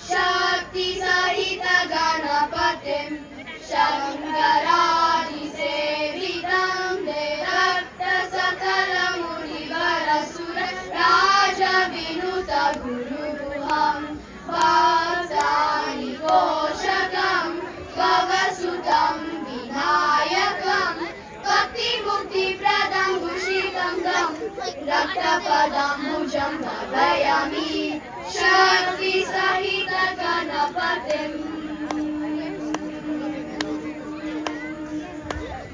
शक्ति सहित गणपतिं शङ्करादिसेवितं रक्त सकल मुनिवरसुर राजविनुत गुरुगुहं भक्तानि पोषकं भवसुतं विनायकं भक्तिमुक्तिप्रदं भूषितं तं रक्तपदाम्बुजं भावयामि शक्ति सहित गणपतिं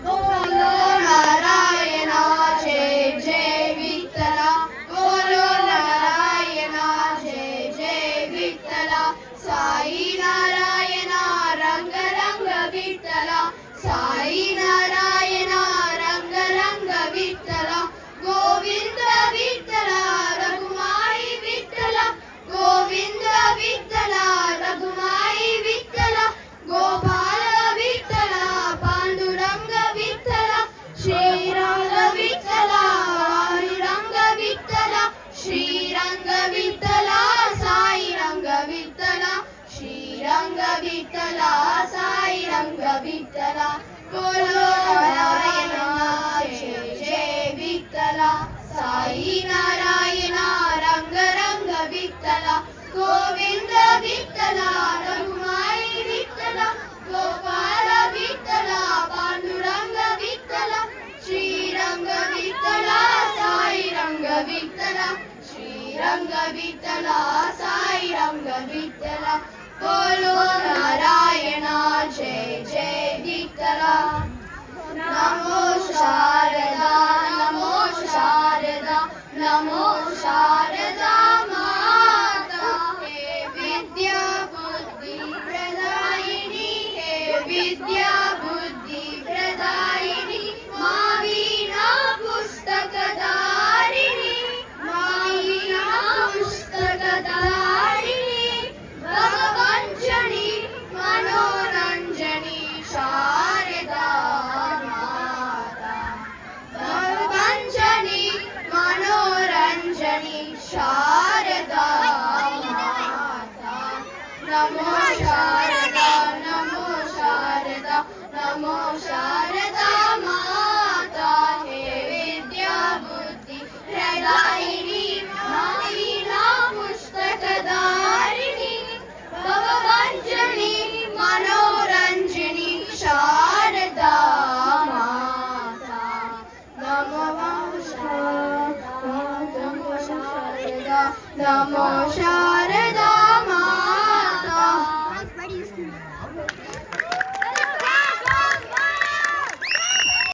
बोलो नारायण जय जय विठ्ठला बोलो नारायण जय जय विठ्ठला साई नारायण रंग रंग विठ्ठला साई नारायण रंग रंग विठ्ठला गोविंद विठ्ठला रघुमाई विठ्ठला गोविंद विठ्ठला रघुमाई विठ्ठला गोपाल विठ्ठला पांडुरंग विठ्ठला श्रीरंग विठ्ठला हरिरंग विठ्ठला श्रीरंग विठ्ठला साई रंग विठ्ठला श्रीरंग विठ्ठला साई रंग विठ्ठला बोलो नारायण जय जय विठ्ठला साई नारायण रंग रंग विठ्ठला गोविंद विठ्ठला रघुमाई विठ्ठला गोपाल विठ्ठला पांडुरंग विठ्ठला श्रीरंग विठ्ठला साई रंग विठ्ठला श्रीरंग विठ्ठला साई रंग विठ्ठला बोलो नारायण जय जय विठ्ठला नमो शारदा नमो शारदा नमो शारदा माता हे विद्या बुद्धि प्रदायिनी हे विद्या बुद्धि प्रदायिनी मावीना पुस्तकधारिणी मावीना पुस्तकधारिणी भगवञ्जनी मनोरञ्जनी शारदा माता भगवञ्जनी मनोरञ्जनी शारदा माता नमो शारदा नमो शारदा नमो शारदा माता हे विद्या बुद्धि प्रदायिनी मावीना पुस्तकधारिणी भगवञ्जनी मनोरञ्जनी शारदा माता नमो शारदा नमो शारदा